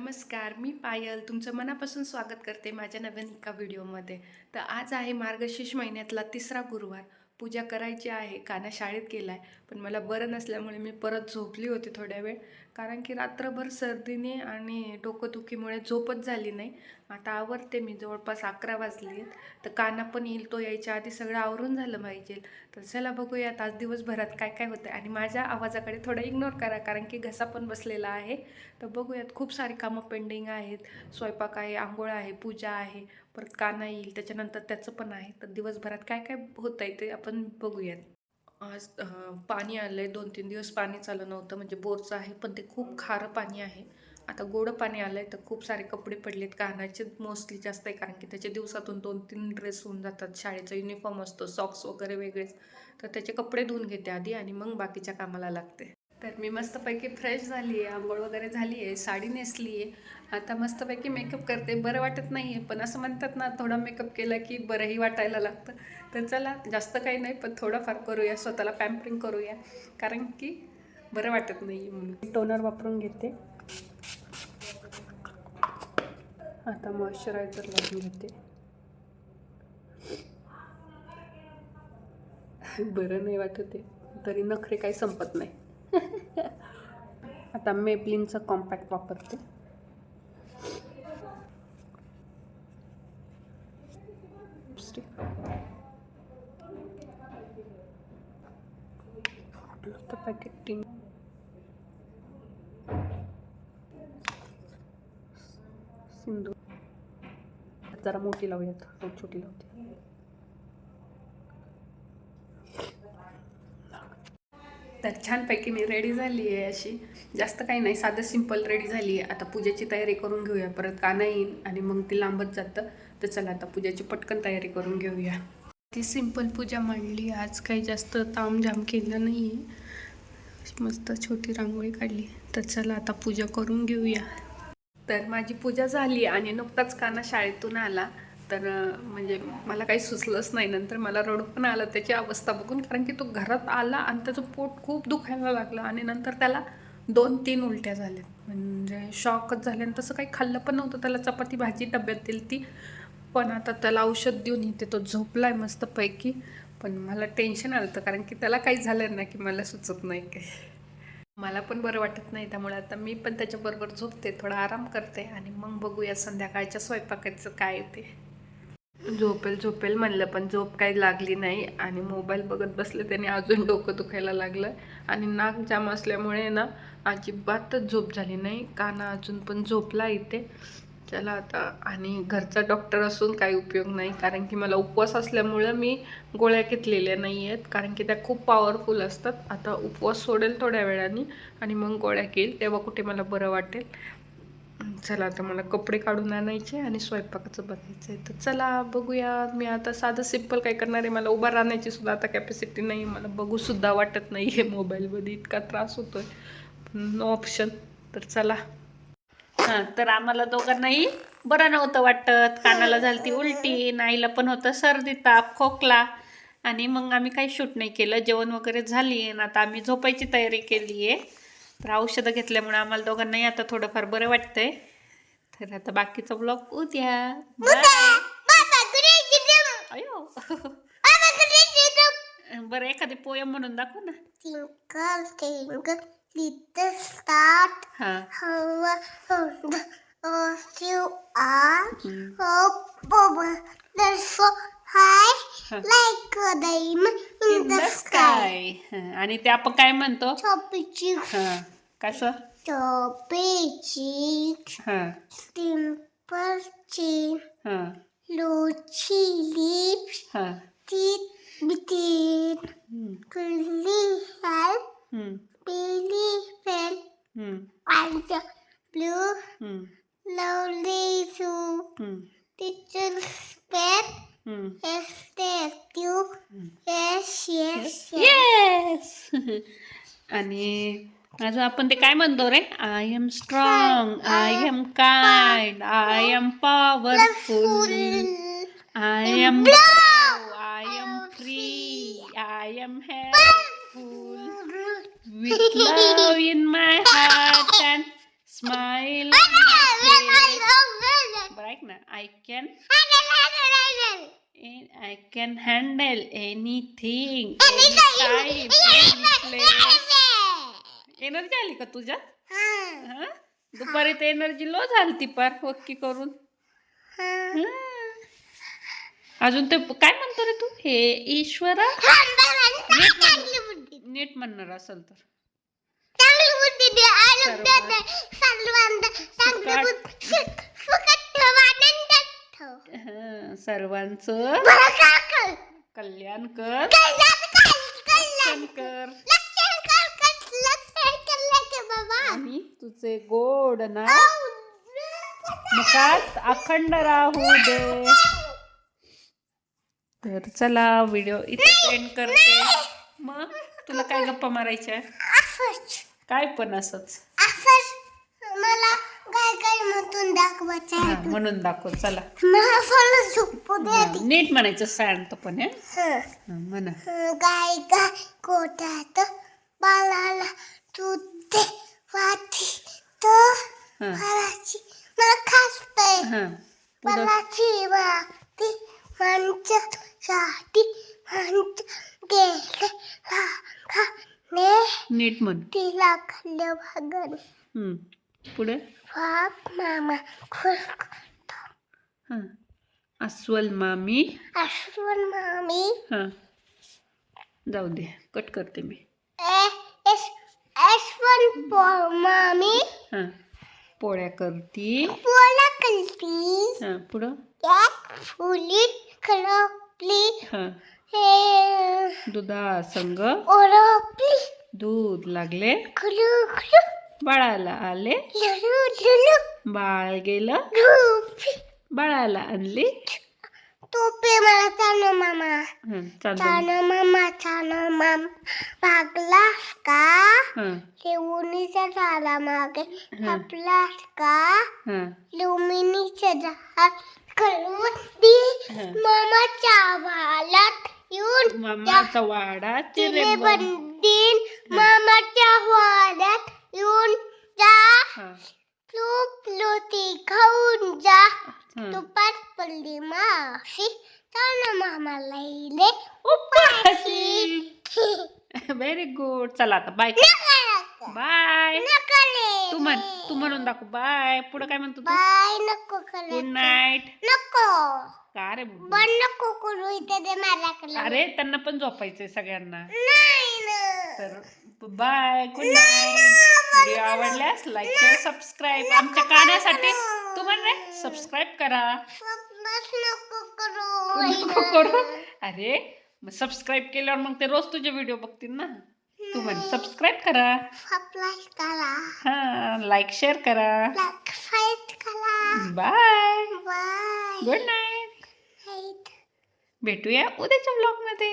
नमस्कार, मी पायल तुमचं मनापासून स्वागत करते माझ्या नवीन एका व्हिडिओमध्ये. तर आज आहे मार्गशीर्ष महिन्यातला तिसरा गुरुवार. पूजा करायची आहे. कान्हा शाळेत गेला आहे, पण मला बरं नसल्यामुळे मी परत झोपली होती थोड्या वेळ. कारण की रात्रभर सर्दीने आणि डोकंदुखीमुळे झोपच झाली नाही. आता आवरते मी, जवळपास 11 वाजली आहेत. तर कान्हा पण येईल, तो यायच्या आधी सगळं आवरून झालं पाहिजे. तर चला बघूयात आज दिवसभरात काय काय होतं. आणि माझ्या आवाजाकडे थोडं इग्नोर करा, कारण की घसा पण बसलेला आहे. तर बघूयात, खूप सारी कामं पेंडिंग आहेत. स्वयंपाक आहे, आंघोळ आहे, पूजा आहे, परत कान्हा येईल, त्याच्यानंतर त्याचं पण आहे. तर दिवसभरात काय काय होतं आहे ते आपण बघूयात. आज पाणी आलं आहे. 2-3 दिवस पाणी चालू नव्हतं, म्हणजे बोरचं आहे, पण ते खूप खारं पाणी आहे. आता गोडं पाणी आलं आहे. तर खूप सारे कपडे पडलेत. कान्हाचे मोस्टली जास्त आहे, कारण की त्याचे दिवसातून 2-3 ड्रेस होऊन जातात. शाळेचा युनिफॉर्म असतो, सॉक्स वगैरे वेगळेच. तर त्याचे कपडे धुवून घेते आधी आणि मग बाकीच्या कामाला लागते. तर मी मस्तपैकी फ्रेश झाली आहे, आंघोळ वगैरे झाली आहे, साडी नेसली आहे. आता मस्तपैकी मेकअप करते. बरं वाटत नाही आहे, पण असं म्हणतात ना, थोडा मेकअप केला की बरंही वाटायला लागतं. तर चला, जास्त काही नाही, पण थोडंफार करूया, स्वतःला पॅम्परिंग करूया, कारण की बरं वाटत नाही आहे म्हणून. टोनर वापरून घेते. आता मॉइश्चरायझर लावून घेते. बरं नाही वाटत आहे, तरी नखरे काही संपत नाही. आता मेबलिनचं कॉम्पॅक्ट वापरते. पॅकेटिंग सिंधू जरा मोठी लावूयात, छोटी लावते. तर छानपैकी मी रेडी झाली आहे. अशी जास्त काही नाही, साधं सिंपल रेडी झाली आहे. आता पूजेची तयारी करून घेऊया, परत कान्हा येईल आणि मग ती लांबत जातं. तर चला आता पूजेची पटकन तयारी करून घेऊया. ती सिंपल पूजा मांडली, आज काही जास्त तामझाम केलं नाही आहे. मस्त छोटी रांगोळी काढली. तर चला आता पूजा करून घेऊया. तर माझी पूजा झाली आणि नुकताच कान्हा शाळेतून आला. तर म्हणजे मला काही सुचलंच नाही. नंतर मला रडू पण आलं त्याची अवस्था बघून, कारण की तो घरात आला आणि त्याचं पोट खूप दुखायला लागलं आणि नंतर त्याला 2-3 उलट्या झाल्या. म्हणजे शॉकच झाले. आणि तसं काही खाल्लं पण नव्हतं. त्याला चपाती भाजी डब्यात दिली ती, पण आता त्याला औषध देऊन येते. तो झोपलाय मस्तपैकी. पण मला टेन्शन आलं होतं, कारण की त्याला काही झालं ना की मला सुचत नाही काही. मला पण बरं वाटत नाही, त्यामुळे आता मी पण त्याच्याबरोबर झोपते, थोडा आराम करते आणि मग बघूया संध्याकाळच्या स्वयंपाकाचं काय ते. झोपेल झोपेल म्हणलं, पण झोप काही लागली नाही आणि मोबाईल बघत बसले, त्याने अजून डोकं दुखायला लागलं. आणि नाक जाम असल्यामुळे ना अजिबातच झोप झाली नाही. कान्हा अजून पण झोपला इथे. चला आता, आणि घरचा डॉक्टर असून काही उपयोग नाही, कारण की मला उपवास असल्यामुळं मी गोळ्या घेतलेल्या नाही आहेत, कारण की त्या खूप पॉवरफुल असतात. आता उपवास सोडेल थोड्या वेळाने आणि मग गोळ्या घेईल, तेव्हा कुठे मला बरं वाटेल. चला आता मला कपडे काढून आणायचे आणि स्वयंपाकाचं बघायचं आहे. तर चला बघूया. मी आता साधं सिम्पल काय करणार आहे, मला उभा राहण्याची सुद्धा आता कॅपॅसिटी नाही, मला बघूसुद्धा वाटत नाही आहे मोबाईलमध्ये, इतका त्रास होतोय. No option. तर चला. हां, तर आम्हाला दोघांनाही बरं नव्हतं वाटत. कानाला झालती उलटी, नाईला पण होतं सर्दी, ताप, खोकला. आणि मग आम्ही काही शूट नाही केलं. जेवण वगैरे झाली आणि आता आम्ही झोपायची तयारी केली आहे. तर औषधं घेतल्यामुळे आम्हाला दोघांनाही आता थोडंफार बरं वाटतंय. तर आता बाकीचा ब्लॉग उद्या. अयो. बरं, एखादी पोयम म्हणून दाखव ना. Little start, you are there's so high, like a diamond in the sky. आणि ते आपण काय म्हणतो? चोपीची. कसं? चोपीची. Simple chin. Lucy lips. Teeth between. Curly hair. Billy pen. And blue. Lovely shoe. Teacher pet. Yes, statue. Yes, yes, yes. आणि अजून आपण ते काय म्हणतो रे? I am strong, I am kind, I am powerful, I am I am free, I am helpful, with love in my heart and smile on my can I can handle anything, anytime, any place. Energy आली का तुझ्यात? हा? दुपारी ते energy low झाली ती पार वक्की करून. अजून ते काय म्हणतो रे तू? हे ईश्वरा नीट म्हणणार असेल तर सर्वांचं कल्याण कर आणि तुझे गोड ना मुखात अखंड राहू दे. तर चला व्हिडिओ इथे एंड करते. मग तुला काय गप्पा मारायच्या? काय पण असंच मला काय काय म्हणून दाखव. चला नीट म्हणायचं शांतपणे. म्हणा. गाय गाय गोठ्यात बाळाला दूध वाटी फळाची मला खासतय फळाची वाटी माणसासाठी माणसं गेले खाणे नीट म्हण. तिला खाल्लं भागन पुढे बाप मामा खुश अस्वल मामी अश्वन मामी जाऊ दे कट करते मी. अश्वन मामी पोळ्या करती पोळ्या करती पुढं एक फुली खरपली दुधा संग ओरपली दूध लागले खुलू खुलू बाळाला आले लुलू लुलू बाळ गेलं झोपी बाळाला आणली टोपी मला चानो मामा भागलास का लिंबुनीच्या झाला मागे आपलास का लिंबिनीच्या झाड करून दी मामाच्या वालात येऊन मामाचा वाडा तिने बंदीन मामाच्या वाड्यात येऊन जा तूप लोटी खाऊन जा तुपात पडली माशी चानो मामा लईले उपाशी. Very good. चला आता बाय बाय. तू म्हणून दाखव बाय. पुढे काय म्हणतो? बाय नको गुड नाईट. नको का रे पण नको करू इथे दे माझ्याकडे. अरे त्यांना पण झोपायचंय सगळ्यांना. नाही ना. तर बाय गुड नाईट. व्हिडिओ आवडल्यास लाईक शेअर सबस्क्राईब आमच्या कानासाठी तुम्हाला सबस्क्राईब करा. नको करू. अरे मग सबस्क्राईब केल्यावर मग ते रोज तुझे व्हिडिओ बघतील ना. तू म्हण सबस्क्राईब करा. लाईक शेअर करा. Bye good night. भेटूया उद्याच्या ब्लॉग मध्ये.